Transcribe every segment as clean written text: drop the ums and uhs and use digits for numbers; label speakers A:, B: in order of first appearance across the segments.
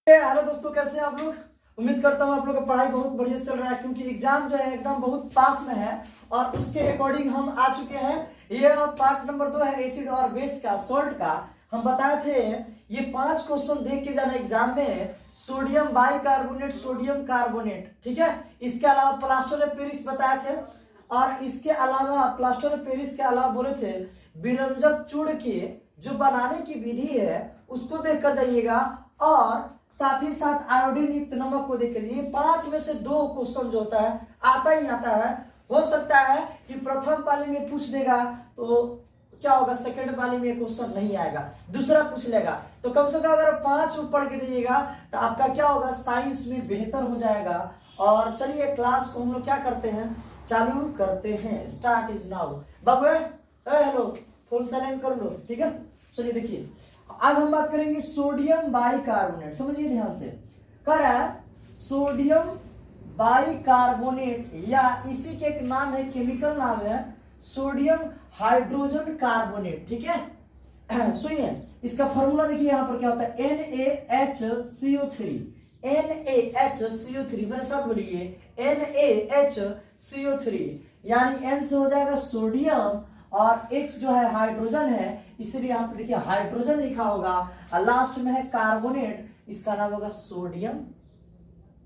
A: Hello दोस्तों, कैसे हैं आप लोग। उम्मीद करता हूँ आप लोग का पढ़ाई बहुत बढ़िया से चल रहा है, क्योंकि एग्जाम जो है एकदम बहुत पास में है और उसके अकॉर्डिंग हम आ चुके हैं। ये पार्ट नंबर 2 है एसिड और बेस का, सॉल्ट का। हम बताए थे ये 5 क्वेश्चन देख के जाना एग्जाम में, सोडियम बाइकार्बोनेट, सोडियम कार्बोनेट, ठीक है। इसके अलावा प्लास्टर ऑफ पेरिस बताए थे, और इसके अलावा प्लास्टर ऑफ पेरिस के अलावा बोले थे विरंजक चूर्ण की जो बनाने की विधि है उसको देख कर जाइएगा, और साथ ही साथ आयोडीन युक्त नमक को देख कर। ये 5 में से 2 क्वेश्चन जो होता है आता ही आता है। हो सकता है कि प्रथम पाली में पूछ देगा तो क्या होगा, सेकंड पाली में क्वेश्चन नहीं आएगा, दूसरा पूछ लेगा। तो कम से कम अगर 5 पढ़ के जाइएगा तो आपका क्या होगा, साइंस में बेहतर हो जाएगा। और चलिए क्लास को हम लोग क्या करते हैं, चालू करते हैं। Start is now. Babu hello, phone silent कर लो, ठीक है। चलिए देखिए, आज हम बात करेंगे सोडियम बाइकार्बोनेट। समझिए ध्यान से, कह रहा है सोडियम बाइकार्बोनेट, या इसी के एक नाम है, केमिकल नाम है सोडियम हाइड्रोजन कार्बोनेट, ठीक है। सुनिए इसका फॉर्मूला देखिए, यहां पर क्या होता है, NaHCO3। NaHCO3 मेरे साथ बोलिए, NaHCO3, यानी N से हो जाएगा सोडियम और H जो है हाइड्रोजन है, इसलिए यहाँ पे देखिए हाइड्रोजन लिखा होगा, और लास्ट में है कार्बोनेट, इसका नाम होगा सोडियम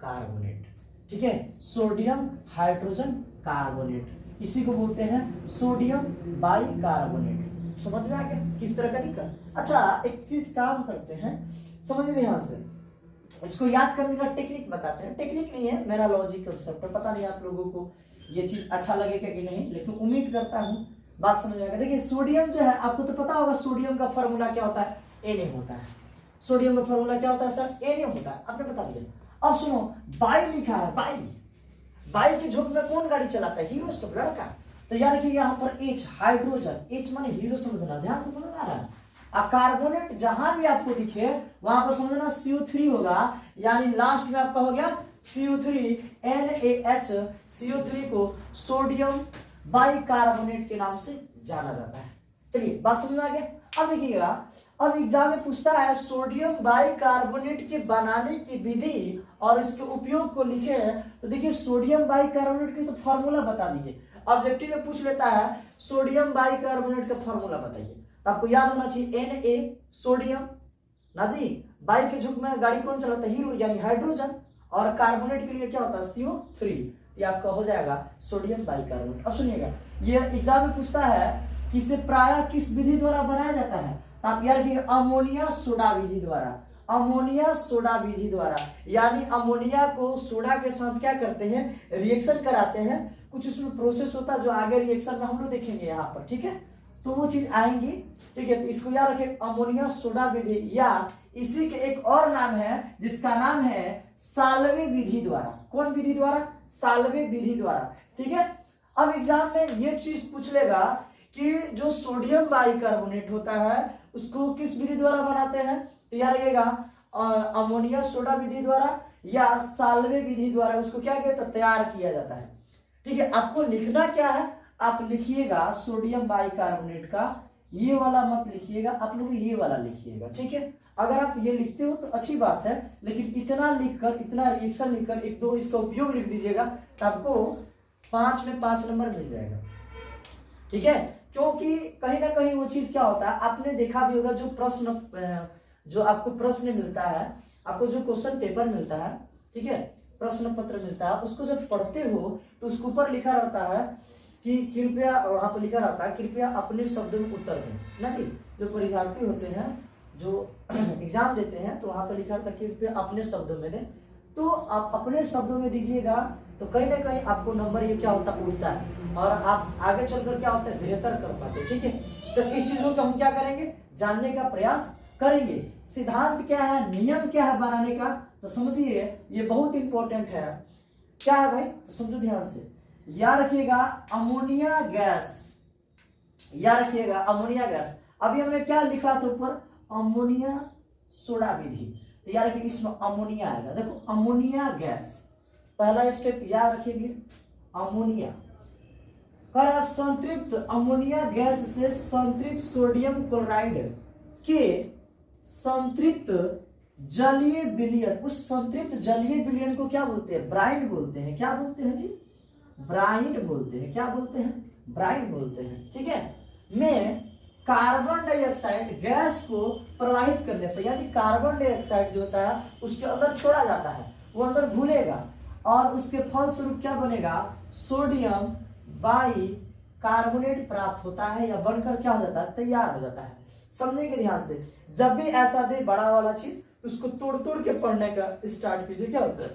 A: कार्बोनेट, ठीक है। सोडियम हाइड्रोजन कार्बोनेट, इसी को बोलते हैं सोडियम बाइकार्बोनेट। समझ में आ गया किस तरह का दिक्कत। अच्छा, एक चीज काम करते हैं, समझिए ध्यान से, इसको याद करने का टेक्निक बताते हैं। टेक्निक नहीं है, मेरा लॉजिक कंसेप्ट है। पता नहीं आप लोगों को ये चीज अच्छा लगेगा कि नहीं, लेकिन उम्मीद करता हूँ बात समझ आएगा। देखिए सोडियम जो है, आपको तो पता होगा सोडियम का फॉर्मूला क्या होता है, Na होता है। सोडियम का फॉर्मूला क्या होता है सर, Na होता है, आपने बता दिया। अब सुनो, बाई लिखा है, बाई, बाई की झोंक में कौन गाड़ी चलाता है, हीरो सब, लड़का। तो याद रखिए यहाँ पर H हाइड्रोजन, H माने हीरो, समझना ध्यान से, समझ आ रहा है। कार्बोनेट जहां भी आपको दिखे वहां पर समझना CO3 होगा, यानी लास्ट में आपका हो गया CO3, NaHCO3 को सोडियम बाइकार्बोनेट के नाम से जाना जाता है। चलिए बात समझ में आ गया। अब देखिएगा, अब एग्जाम में पूछता है सोडियम बाइकार्बोनेट के बनाने की विधि और इसके उपयोग को लिखे। तो देखिए सोडियम बाइकार्बोनेट की तो फॉर्मूला बता दीजिए। ऑब्जेक्टिव में पूछ लेता है सोडियम बाइकार्बोनेट का फॉर्मूला बताइए, तो आपको याद होना चाहिए Na सोडियम ना जी, बाई के झुक में गाड़ी कौन चलाता है, हीरो यानी हाइड्रोजन, और कार्बोनेट के लिए क्या होता है CO3, ये आपका हो जाएगा सोडियम बाइकार्बोनेट। अब सुनिएगा, ये एग्जाम में पूछता है कि इसे प्रायः किस विधि द्वारा बनाया जाता है, तो आप याद रखिए अमोनिया सोडा विधि द्वारा। अमोनिया सोडा विधि द्वारा, यानी अमोनिया को सोडा के साथ क्या करते हैं, रिएक्शन कराते हैं। कुछ उसमें प्रोसेस होता है जो आगे रिएक्शन में हम लोग देखेंगे यहाँ पर, ठीक है, तो वो चीज आएंगी, ठीक है। तो इसको याद रखें, अमोनिया सोडा विधि, या इसी के एक और नाम है जिसका नाम है साल्वे विधि द्वारा। कौन विधि द्वारा, साल्वे विधि द्वारा, ठीक है। अब एग्जाम में ये चीज पूछ लेगा कि जो सोडियम बाइकार्बोनेट होता है उसको किस विधि द्वारा बनाते हैं, तो याद रखिएगा अमोनिया सोडा विधि द्वारा या साल्वे विधि द्वारा उसको क्या कहता है, तैयार किया जाता है, ठीक है। आपको लिखना क्या है, आप लिखिएगा सोडियम बाइकार्बोनेट का ये वाला मत लिखिएगा, आप लोग ये वाला लिखिएगा, ठीक है। अगर आप ये लिखते हो तो अच्छी बात है, लेकिन इतना लिखकर, इतना रिएक्शन लिखकर एक दो इसका उपयोग लिख दीजिएगा तो आपको 5 में 5 नंबर मिल जाएगा, ठीक है। क्योंकि कहीं ना कहीं वो चीज क्या होता है, आपने देखा भी होगा, जो प्रश्न, जो आपको प्रश्न मिलता है, आपको जो क्वेश्चन पेपर मिलता है, ठीक है, प्रश्न पत्र मिलता है, उसको जब पढ़ते हो तो उसके ऊपर लिखा रहता है कि कृपया, वहां पर लिखा रहता है कृपया अपने शब्दों में उत्तर दें ना जी। जो परीक्षार्थी होते हैं जो एग्जाम देते हैं तो वहां पर लिखा रहता है कृपया अपने शब्दों में दें, तो आप अपने शब्दों में दीजिएगा तो कहीं ना कहीं आपको नंबर ये क्या होता है, उड़ता है, और आप आगे चलकर क्या होता है, बेहतर कर पाते, ठीक है। तो इस चीजों को हम क्या करेंगे, जानने का प्रयास करेंगे। सिद्धांत क्या है, नियम क्या है बनाने का, तो समझिए ये बहुत इंपॉर्टेंट है। क्या है भाई, तो समझो ध्यान से, याद रखिएगा अमोनिया गैस, याद रखिएगा अमोनिया गैस। अभी हमने क्या लिखा था ऊपर, अमोनिया सोडा विधि, तो याद रखिए इसमें अमोनिया आएगा। देखो अमोनिया गैस, पहला स्टेप याद रखिएगा, अमोनिया कर संतृप्त अमोनिया गैस से संतृप्त सोडियम क्लोराइड के संतृप्त जलीय विलयन, उस संतृप्त जलीय विलयन को क्या बोलते हैं? ब्राइन बोलते हैं। क्या बोलते हैं जी? ब्राइन बोलते हैं। क्या बोलते हैं? ब्राइन बोलते हैं। ठीक है, में कार्बन डाइऑक्साइड गैस को प्रवाहित करने पर, यानी कार्बन डाइऑक्साइड जो होता है उसके अंदर छोड़ा जाता है, वो अंदर घुलेगा और उसके फलस्वरूप क्या बनेगा? सोडियम बाई कार्बोनेट प्राप्त होता है या बनकर क्या हो जाता है? तैयार हो जाता है। समझेंगे ध्यान से, जब भी ऐसा दे बड़ा वाला चीज उसको तोड़ तोड़ के पढ़ने का स्टार्ट कीजिए। क्या होता है?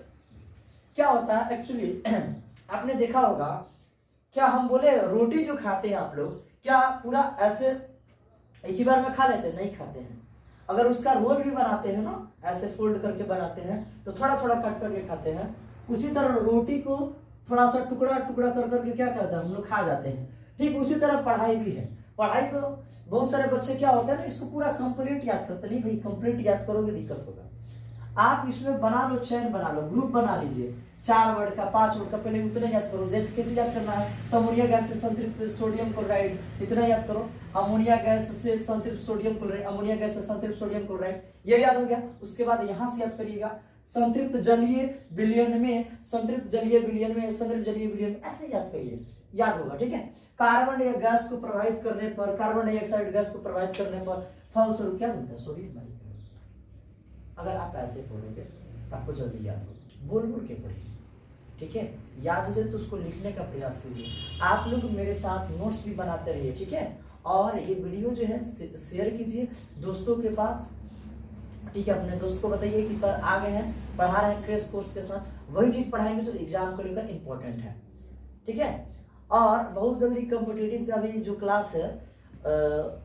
A: क्या होता है एक्चुअली आपने देखा होगा, क्या हम बोले रोटी जो खाते हैं आप लोग, क्या पूरा ऐसे एक ही बार में खा लेते हैं? नहीं खाते हैं। अगर उसका रोल भी बनाते हैं ना, ऐसे फोल्ड करके बनाते हैं तो थोड़ा थोड़ा कट करके खाते हैं। उसी तरह रोटी को थोड़ा सा टुकड़ा टुकड़ा कर करके क्या करते हैं हम लोग? खा जाते हैं। ठीक उसी तरह पढ़ाई भी है। पढ़ाई को बहुत सारे बच्चे क्या होता है ना, इसको पूरा कंप्लीट याद करते नहीं। भाई कंप्लीट याद करोगे दिक्कत होगा। आप इसमें बना लो, चैन बना लो, ग्रुप बना लीजिए, 4 वर्ड का 5 वर्ड का, पहले उतना याद करो। जैसे कैसे याद करना है? तो अमोनिया गैस से संतृप्त सोडियम क्लोराइड, इतना याद करो। अमोनिया गैस से संतृप्त सोडियम क्लोराइड, अमोनिया गैस से संतृप्त सोडियम क्लोराइड, ये याद हो गया। उसके बाद यहां से याद करिएगा संतृप्त जलीय विलयन में, संतृप्त जलीय विलयन में, संतृप्त जलीय विलयन में, ऐसे याद करिए, याद होगा। ठीक है, कार्बन गैस को प्रभावित करने पर, कार्बन डाइऑक्साइड गैस को प्रभावित करने पर फलस्वरूप क्या बनता है? Sodium by. अगर आप ऐसे पढ़ोगे तो आपको जल्दी याद होगा। बोल बोल के पढ़िए। ठीक है, याद हो जाए तो उसको लिखने का प्रयास कीजिए। आप लोग मेरे साथ नोट्स भी बनाते रहिए। ठीक है, और ये वीडियो जो है शेयर कीजिए दोस्तों के पास। ठीक है, अपने दोस्त को बताइए कि सर आ गए हैं, पढ़ा रहे हैं क्रैश कोर्स के साथ, वही चीज पढ़ाएंगे जो एग्जाम को लेकर इंपॉर्टेंट है। ठीक है, और बहुत जल्दी कॉम्पिटिटिव का भी जो क्लास है,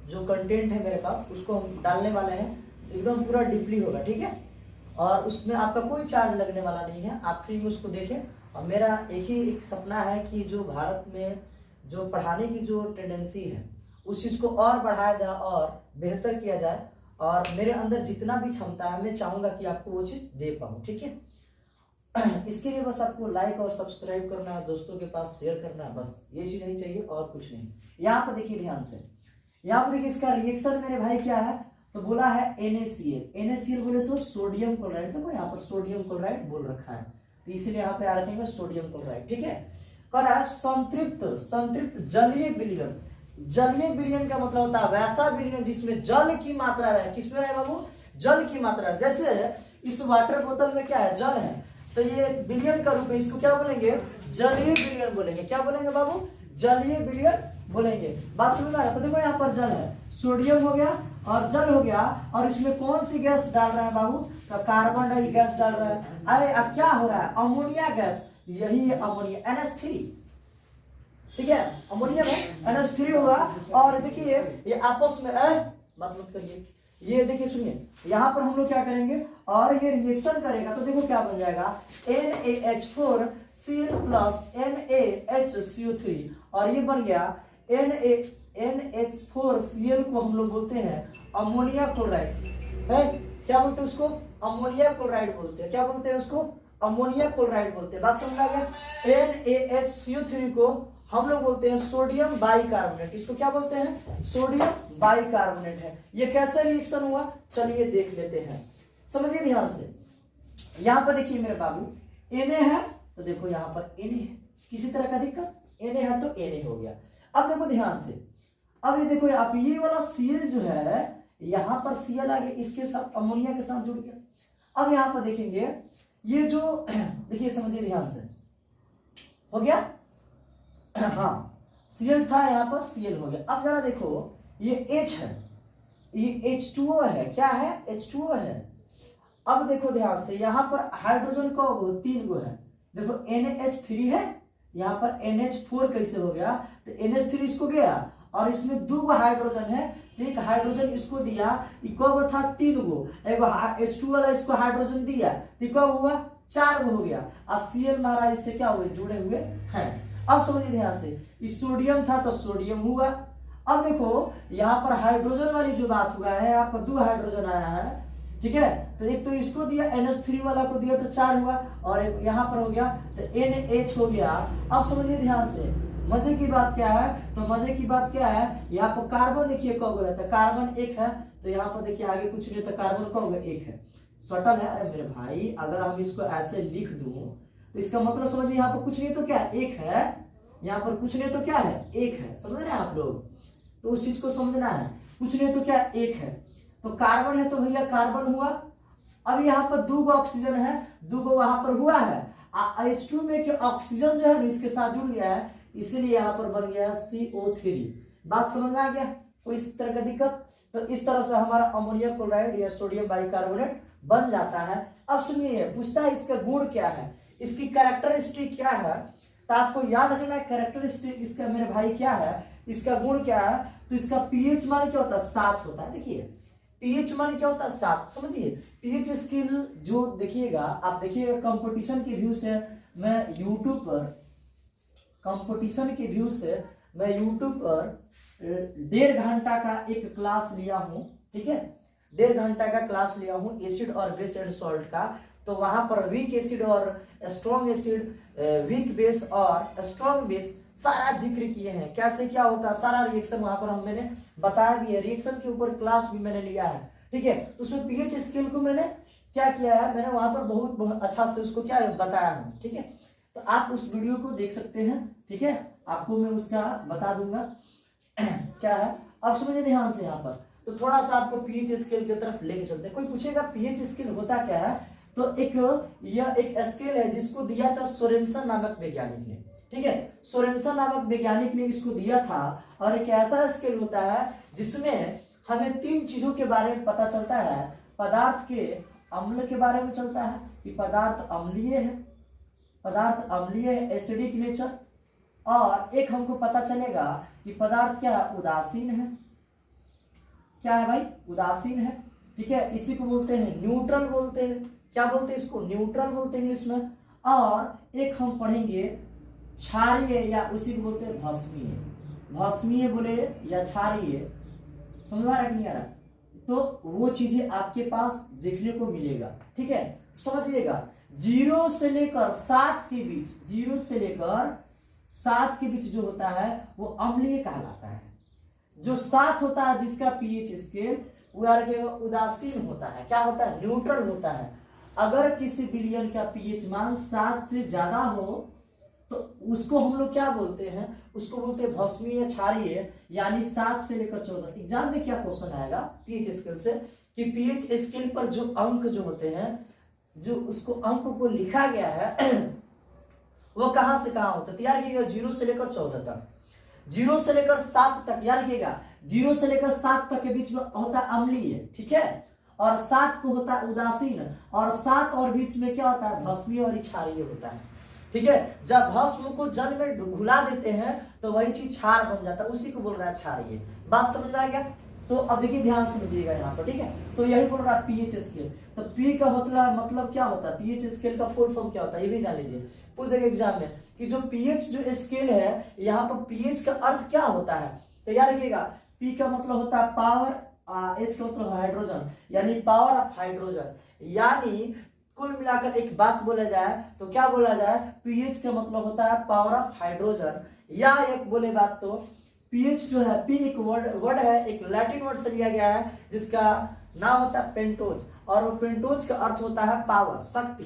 A: जो कंटेंट है मेरे पास, उसको हम डालने वाले हैं, एकदम पूरा डीपली होगा। ठीक है, और उसमें आपका कोई चार्ज लगने वाला नहीं है, आप फ्री में उसको देखें। और मेरा एक सपना है कि जो भारत में जो पढ़ाने की जो टेंडेंसी है उस चीज़ को और बढ़ाया जाए और बेहतर किया जाए, और मेरे अंदर जितना भी क्षमता है मैं चाहूँगा कि आपको वो चीज़ दे पाऊँ। ठीक है, इसके लिए बस आपको लाइक और सब्सक्राइब करना है, दोस्तों के पास शेयर करना है, बस ये चीज़ नहीं चाहिए और कुछ नहीं। यहाँ पर देखिए ध्यान से, यहाँ पर देखिए इसका रिएक्शन मेरे भाई क्या है, तो बोला है NaCl। NaCl बोले तो सोडियम क्लोराइड, देखो यहाँ पर सोडियम क्लोराइड बोल रखा है, तो इसीलिए यहाँ पे आ रखेंगे सोडियम क्लोराइड। ठीक है, कर रहा है संतृप्त जलीय विलयन। जलीय विलयन का मतलब होता है वैसा विलयन जिसमें जल की मात्रा रहे। किसमें रहे बाबू? जल की मात्रा। जैसे इस वाटर बोतल में क्या है? जल है, तो ये विलयन का रूप है, इसको क्या बोलेंगे? जलीय विलयन बोलेंगे। क्या बोलेंगे बाबू? जलीय विलयन बोलेंगे। बात समझ में आ रहा है? तो देखो यहाँ पर जल है, सोडियम हो गया और जल हो गया, और इसमें कौन सी गैस डाल रहे हैं बाबू? तो कार्बन डाई गैस डाल रहे हैं। अरे अब क्या हो रहा है? अमोनिया गैस, यही है अमोनिया, NH3। ठीक है, अमोनिया में NH3 होगा, और देखिए ये आपस में मत करिए, ये देखिए सुनिए, यहाँ पर हम लोग क्या करेंगे और ये रिएक्शन करेगा, तो देखो क्या बन जाएगा? NaH4Cl प्लस NaHCO3, और ये बन गया NH4Cl को हम लोग बोलते हैं अमोनिया क्लोराइड है। क्या बोलते हैं उसको? अमोनिया क्लोराइड बोलते हैं। क्या बोलते हैं उसको? अमोनिया क्लोराइड बोलते हैं। बात समझ आ गया? NaHCO3 को हम लोग बोलते हैं सोडियम बाइकार्बोनेट। इसको क्या बोलते हैं? सोडियम बाइकार्बोनेट है। ये कैसे रिएक्शन हुआ चलिए देख लेते हैं, समझिए ध्यान से। यहां पर देखिए मेरे बाबू, Na है तो देखो यहां पर Na है, किसी तरह का दिक्कत? Na है तो Na हो गया। अब देखो ध्यान से, अब ये देखो आप ये वाला Cl जो है, यहां पर Cl आ गया, इसके साथ अमोनिया के साथ जुड़ गया। अब यहां पर देखेंगे ये जो देखिए समझिए ध्यान से, हो गया हाँ, Cl था यहाँ पर, Cl हो गया। अब जरा देखो ये H है, ये H2O है। क्या है? H2O है। अब देखो ध्यान से, यहाँ पर हाइड्रोजन को 3 गो है, देखो NH3 है, यहाँ पर NH4 कैसे हो गया? तो NH3 इसको गया और इसमें 2 गो हाइड्रोजन है, एक हाइड्रोजन इसको दिया, कब था? 3 गो, एगो H2 वाला इसको हाइड्रोजन दिया, तो कब हुआ? 4 गो हो गया, और Cl महाराज इससे क्या हुए? जुड़े हुए हैं। अब समझिए ध्यान से, इस सोडियम था तो सोडियम हुआ। अब देखो यहाँ पर हाइड्रोजन वाली जो बात हुआ है, यहाँ पर 2 हाइड्रोजन आया है, ठीक है, तो एक तो इसको दिया, NH3 वाला को दिया तो 4 हुआ, और एक यहाँ पर हो गया तो NH हो गया। अब समझिए ध्यान से, मजे की बात क्या है? तो मजे की बात क्या है, यहाँ पर कार्बन देखिए कब है, तो कार्बन 1 है, तो यहाँ पर देखिए आगे कुछ नहीं, तो कार्बन कब है? 1 है। सटल है। अरे मेरे भाई अगर हम इसको ऐसे लिख दूं तो इसका मतलब समझिए यहाँ पर कुछ नहीं तो क्या एक है, यहाँ पर कुछ नहीं तो क्या है एक है, समझ रहे हैं आप लोग। तो उस चीज को समझना है, कुछ नहीं तो क्या एक है। तो कार्बन है तो भैया कार्बन हुआ। अब यहाँ पर 2 ऑक्सीजन है, 2 वहां पर हुआ है। H2 में के ऑक्सीजन जो है ना इसके साथ जुड़ गया है, इसीलिए यहाँ पर बन गया CO3। बात समझ में आ गया, कोई इस तरह का दिक्कत? तो इस तरह से हमारा अमोनियम क्लोराइड या सोडियम बाइकार्बोनेट बन जाता है। अब सुनिए, पूछता है इसका गुण क्या है, इसकी कैरेक्टरिस्टिक क्या है। तो आपको याद रखना है कैरेक्टरिस्टिक इसका मेरे भाई क्या है, इसका गुण क्या है। तो इसका पीएच मान क्या होता है 7 होता है। देखिए पीएच मान क्या होता है 7, समझिए। पीएच स्केल जो देखिएगा आप, देखिएगा कंपटीशन के व्यू से मैं यूट्यूब पर, कंपटीशन के व्यू से मैं यूट्यूब पर 1.5 घंटा का एक क्लास लिया हूं, ठीक है। 1.5 घंटा का क्लास लिया हूं एसिड और बेस एंड सॉल्ट का। तो वहां पर वीक एसिड और स्ट्रॉन्ग एसिड, वीक बेस और स्ट्रॉन्ग बेस सारा जिक्र किए हैं, कैसे क्या होता है सारा रिएक्शन वहां पर मैंने बताया भी है। रिएक्शन के ऊपर क्लास भी मैंने लिया है, ठीक है। तो उसमें पीएच स्केल को मैंने क्या किया है, मैंने वहां पर बहुत अच्छा से उसको क्या बताया है, ठीक है। तो आप उस वीडियो को देख सकते हैं, ठीक है, आपको मैं उसका बता दूंगा क्या है। अब समझिए ध्यान से यहाँ पर, तो थोड़ा सा आपको पीएच स्केल की तरफ लेके चलते हैं। कोई पूछेगा पीएच स्केल होता क्या है, तो यह एक स्केल है जिसको दिया था सोरेनसन नामक वैज्ञानिक ने, ठीक है। सोरेनसन नामक वैज्ञानिक ने इसको दिया था। और एक ऐसा स्केल होता है जिसमें हमें 3 चीजों के बारे में पता चलता है। पदार्थ के अम्ल के बारे में चलता है कि पदार्थ अम्लीय है, पदार्थ अम्लीय है, एसिडिक नेचर। और एक हमको पता चलेगा कि पदार्थ क्या है, उदासीन है। क्या है भाई, उदासीन है, ठीक है। इसी को बोलते हैं न्यूट्रल बोलते हैं। क्या बोलते हैं इसको, न्यूट्रल बोलते हैं इंग्लिश में। और एक हम पढ़ेंगे क्षारीय, या उसी को बोलते हैं भस्मीय। भस्मीय बोले या क्षारीय, समझ में आ रहा नहीं आ रहा, तो वो चीजें आपके पास देखने को मिलेगा, ठीक है। समझिएगा 0 से लेकर 7 के बीच, 0 से लेकर 7 के बीच जो होता है वो अम्लीय कहलाता है। जो 7 होता है जिसका पीएच स्केल वो उदासीन होता है। क्या होता है, न्यूट्रल होता है। अगर किसी विलयन का पीएच मान 7 से ज्यादा हो तो उसको हम लोग क्या बोलते हैं, उसको बोलते हैं भस्मीय क्षारीय, यानी 7 से लेकर 14। एग्जाम में क्या क्वेश्चन आएगा पीएच स्केल से, कि पीएच स्केल पर जो अंक जो होते हैं, जो उसको अंक को लिखा गया है वो कहां से कहां होता है, तैयार कीजिएगा 0 से लेकर 14 तक, 0 से लेकर 7 तक, याद रखिएगा 0 से लेकर 7 तक के बीच में होता है अम्लीय, ठीक है। और 7 को होता है उदासीन, और 7 और बीच में क्या होता है, भस्मीय और क्षारीय होता है, ठीक है। जब भस्म को जल में घुला देते हैं तो वही चीज क्षार बन जाता है, उसी को बोल रहा है क्षारीय। बात समझ में आ गया। तो अब देखिए ध्यान समझिएगा यहाँ पर, ठीक है। तो यही बोल रहा है पीएच स्केल। तो पी का मतलब क्या होता है, पीएच स्केल का फुल फॉर्म क्या होता है ये भी जान लीजिए, पूछ देगा एग्जाम में कि जो पीएच जो स्केल है, यहाँ पर पीएच का अर्थ क्या होता है। तो याद रखिएगा पी का मतलब होता है पावर, एच का मतलब हाइड्रोजन, यानी पावर ऑफ हाइड्रोजन। यानी कुल मिलाकर एक बात बोला जाए तो क्या बोला जाए, पीएच का मतलब होता है पावर ऑफ हाइड्रोजन। या एक बोले बात तो पीएच जो है, पी एक वर्ड है, एक लैटिन वर्ड से लिया गया है जिसका नाम होता है पेंटोज, और वो पेंटोज का अर्थ होता है पावर, शक्ति।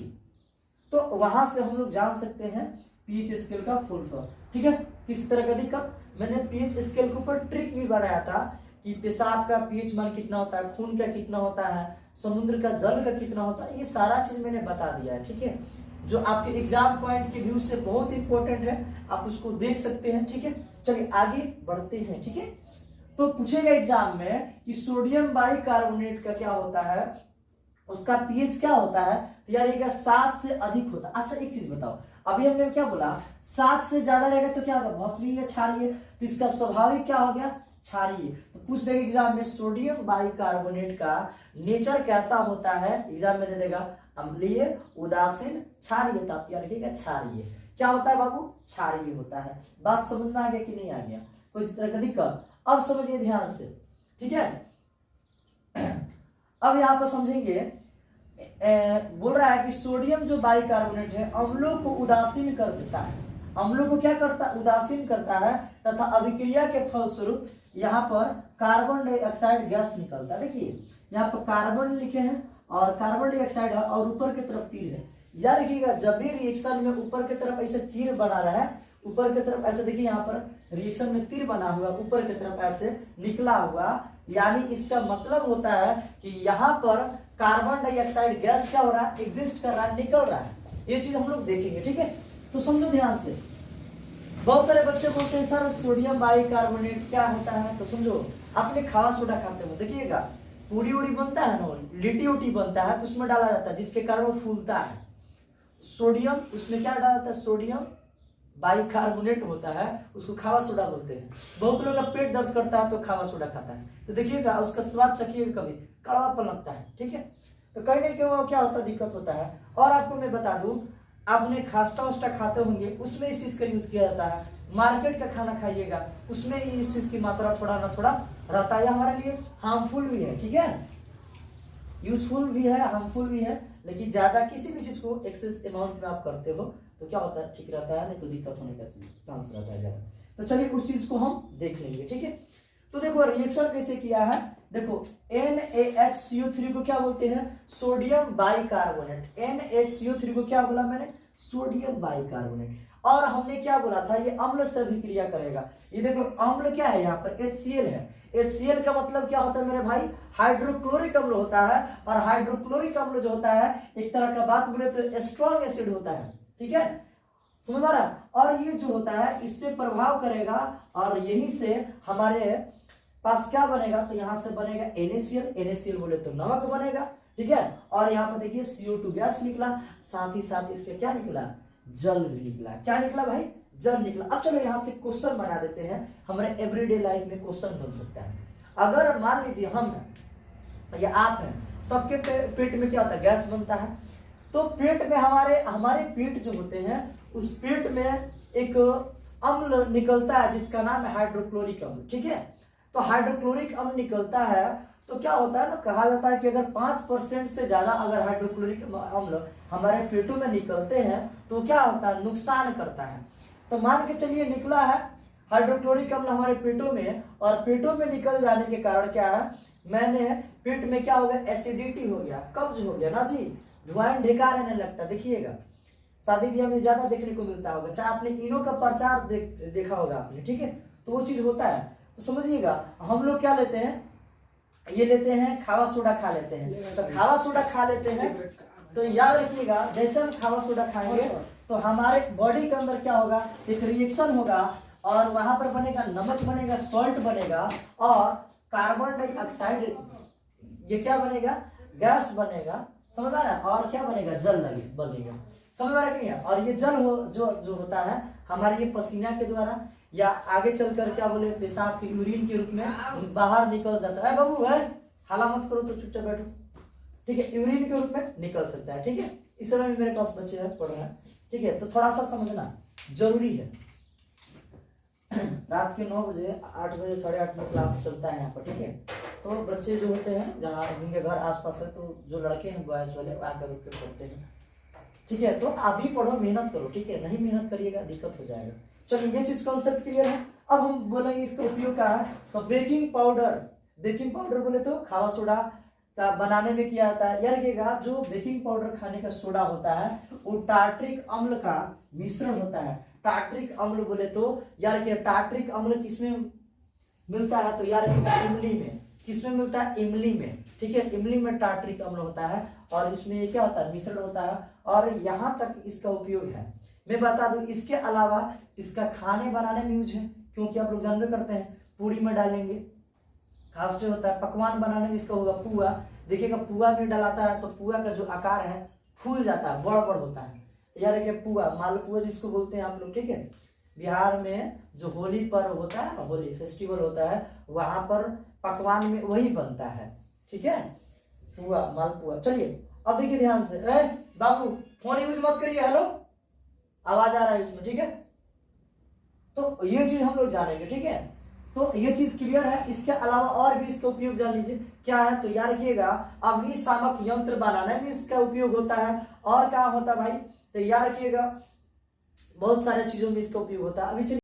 A: तो वहां से हम लोग जान सकते हैं पीएच स्केल का फुल फॉर्म, ठीक है। किसी तरह का दिक्कत, मैंने पीएच स्केल के ऊपर ट्रिक भी बनाया था कि पेशाब का पीएच मान कितना होता है, खून का कितना होता है, समुद्र का जल का कितना होता है, ये सारा चीज मैंने बता दिया है, ठीक है। जो आपके एग्जाम पॉइंट के व्यू से बहुत इंपॉर्टेंट है, आप उसको देख सकते हैं, ठीक है। चलिए आगे बढ़ते हैं, ठीक है। तो पूछेगा एग्जाम में कि सोडियम बाइकार्बोनेट का क्या होता है, उसका पीएच क्या होता है, तो यार ये 7 से अधिक होता है। अच्छा एक चीज बताओ, अभी हमने क्या बोला, 7 से ज्यादा रहेगा तो क्या होगा, भस्मीय क्षारीय, तो इसका स्वाभाविक क्या हो गया, क्षारीय। तो पूछ देगा एग्जाम में सोडियम बाइकार्बोनेट का नेचर कैसा होता है, एग्जाम में दे देगा अम्लीय, उदासीन, क्षारीय। तो आप याद रखिएगा क्षारीय। क्या होता है बाबू, क्षारीय होता है। बात समझ में आ गया कि नहीं आ गया, कोई तरह का दिक्कत? अब समझिए ध्यान से, ठीक है। अब यहां पर समझेंगे, बोल रहा है कि सोडियम जो बाइकार्बोनेट है अम्लों को उदासीन कर देता है, अम्लों को क्या करता है, उदासीन करता है, तथा अभिक्रिया के फलस्वरूप यहाँ पर कार्बन डाइऑक्साइड गैस निकलता है। देखिए यहाँ पर कार्बन लिखे हैं और कार्बन डाइऑक्साइड है और ऊपर की तरफ तीर है। याद रखिएगा जब भी रिएक्शन में ऊपर की तरफ ऐसे तीर बना रहा है, ऊपर की तरफ ऐसे देखिए यहाँ पर रिएक्शन में तीर बना हुआ ऊपर की तरफ ऐसे निकला हुआ, यानी इसका मतलब होता है कि यहाँ पर कार्बन डाइऑक्साइड गैस क्या हो रहा है, एग्जिस्ट कर रहा है, निकल रहा है। ये चीज हम लोग देखेंगे, ठीक है। तो समझो ध्यान से, बहुत सारे बच्चे बोलते हैं सर सोडियम बाइकार्बोनेट क्या होता है, तो समझो आपने खावा सोडा खाते हो, देखिएगा पूरी उड़ी बनता है ना, लिट्टी उटी बनता है तो उसमें डाला जाता है जिसके कारण वो फूलता है। सोडियम उसमें क्या डाला जाता है, सोडियम बाइकार्बोनेट होता है, उसको खावा सोडा बोलते हैं। बहुत लोगों का पेट दर्द करता है तो खावा सोडा खाता है, तो देखिएगा उसका स्वाद चखिएगा कभी, कड़वापन लगता है, ठीक है। तो कहीं ना कहीं क्या होता है, दिक्कत होता है। और आपको मैं बता दूं, आपने खास्टा वास्टा खाते होंगे उसमें इस चीज का यूज किया जाता है। मार्केट का खाना खाइएगा उसमें इस चीज की मात्रा थोड़ा ना थोड़ा रहता है, हमारे लिए हार्मफुल भी है, ठीक है, यूजफुल भी है, हार्मफुल भी है। लेकिन ज्यादा किसी भी चीज को एक्सेस अमाउंट में आप करते हो तो क्या होता है, ठीक रहता है, नहीं तो दिक्कत होने का चांस रहता है ज्यादा। तो चलिए उस चीज को हम देख लेंगे, ठीक है। तो देखो रिएक्शन कैसे किया है, देखो NaHCO3 को क्या बोलते हैं, सोडियम बाइकार्बोनेट। NaHCO3 को क्या बोला मैंने, सोडियम बाइकार्बोनेट। और हमने क्या बोला था, ये अम्ल से अभिक्रिया करेगा। ये देखो अम्ल क्या है, यहाँ पर HCl है। HCl का मतलब क्या होता है मेरे भाई, हाइड्रोक्लोरिक अम्ल होता है। और हाइड्रोक्लोरिक अम्ल जो होता है एक तरह का बात बोले तो स्ट्रॉन्ग एसिड होता है, ठीक है, समझ आ रहा। और ये जो होता है इससे प्रभाव करेगा और यहीं से हमारे पास क्या बनेगा, तो यहां से बनेगा NaCl। NaCl बोले तो नमक बनेगा, ठीक है। और यहाँ पर देखिए CO2 गैस निकला, साथ ही साथ इसके क्या निकला, जल भी निकला। क्या निकला भाई, जल निकला। अब चलो यहाँ से क्वेश्चन बना देते हैं, हमारे एवरीडे लाइफ में क्वेश्चन बन सकता है। अगर मान लीजिए हम हैं या आप हैं, सबके पेट में क्या होता है, गैस बनता है। तो पेट में हमारे पेट जो होते हैं उस पेट में एक अम्ल निकलता है जिसका नाम है हाइड्रोक्लोरिक अम्ल, ठीक है। तो हाइड्रोक्लोरिक अम्ल निकलता है तो क्या होता है ना, कहा जाता है कि अगर 5% से ज्यादा अगर हाइड्रोक्लोरिक अम्ल हमारे पेटों में निकलते हैं तो क्या होता है, नुकसान करता है। तो मान के चलिए निकला है हाइड्रोक्लोरिक अम्ल हमारे पेटों में, और पेटों में निकल जाने के कारण क्या है, मैंने पेट में क्या हो गया, एसिडिटी हो गया, कब्ज हो गया ना जी, धुआं ढेका रहने लगता। देखिएगा शादी ब्याह में ज्यादा देखने को मिलता होगा, चाहे आपने इनो का प्रचार देखा होगा आपने, ठीक है। तो वो चीज होता है। तो समझिएगा हम लोग क्या लेते हैं, ये लेते हैं खावा सोडा खा लेते हैं। तो खावा सोडा खा लेते हैं तो याद रखिएगा जैसे हम खावा सोडा खाएंगे तो हमारे बॉडी के अंदर क्या होगा, एक रिएक्शन होगा और वहां पर बनेगा नमक, बनेगा सॉल्ट बनेगा, और कार्बन डाइऑक्साइड ये क्या बनेगा, गैस बनेगा, समझ आ रहा है। और क्या बनेगा, जल बनेगा, समझ आ रहा है। और ये जल जो होता है हमारे ये पसीना के द्वारा या आगे चलकर क्या बोले पेशाब के यूरिन के रूप में बाहर निकल जाता है। बाबू है हाला मत करो, तो चुपचाप बैठो, ठीक है, यूरिन के रूप में निकल सकता है, ठीक है। इस समय भी मेरे पास बच्चे हैं पढ़ रहे हैं, ठीक है। तो थोड़ा सा समझना जरूरी है। रात के 9 बजे 8 बजे 8:30 में क्लास चलता है यहाँ पर, ठीक है। तो बच्चे जो होते हैं जहाँ जिनके घर आसपास है, तो जो लड़के हैं बॉयज वाले आकर रुक के पढ़ते हैं, ठीक है। तो अभी पढ़ो, मेहनत करो, ठीक है, नहीं मेहनत करिएगा दिक्कत हो जाएगा। चलिए ये चीज कॉन्सेप्ट क्लियर है। अब हम बोलेंगे इसका उपयोग क्या है, तो बेकिंग पाउडर बोले तो खावा सोडा का बनाने में किया जाता है। याद रखिएगा जो बेकिंग पाउडर खाने का सोडा होता है वो टार्ट्रिक अम्ल का मिश्रण होता है। टार्ट्रिक अम्ल बोले तो यार रखिए टार्ट्रिक अम्ल किसमें मिलता है, तो यार इमली में। किसमें मिलता है, इमली में, ठीक है। इमली में टार्ट्रिक अम्ल होता है और इसमें ये क्या होता है, मिश्रण होता है। और यहाँ तक इसका उपयोग है। मैं बता दूं इसके अलावा इसका खाने बनाने में यूज है, क्योंकि आप लोग जानते करते हैं पूरी में डालेंगे, खास्टे होता है। पकवान बनाने में इसका होगा पुआ, देखिएगा पुआ में डालाता है तो पुआ का जो आकार है फूल जाता है, बड़ बड़ होता है। यार देखिए पुआ, मालपुआ जिसको बोलते हैं आप लोग, ठीक है। बिहार में जो होली पर्व होता है, होली फेस्टिवल होता है, वहां पर पकवान में वही बनता है, ठीक है, पुआ मालपुआ। चलिए अब देखिए ध्यान से, बाबू फोन यूज मत करिए, हेलो आवाज आ रहा है इसमें, ठीक है। तो ये चीज हम लोग जानेंगे, ठीक है। तो ये चीज क्लियर है। इसके अलावा और भी इसका उपयोग जान लीजिए क्या है, तो याद रखिएगा अग्निशामक यंत्र बनाने में इसका उपयोग होता है। और क्या होता है भाई, तो याद रखिएगा बहुत सारे चीजों में इसका उपयोग होता है। अभी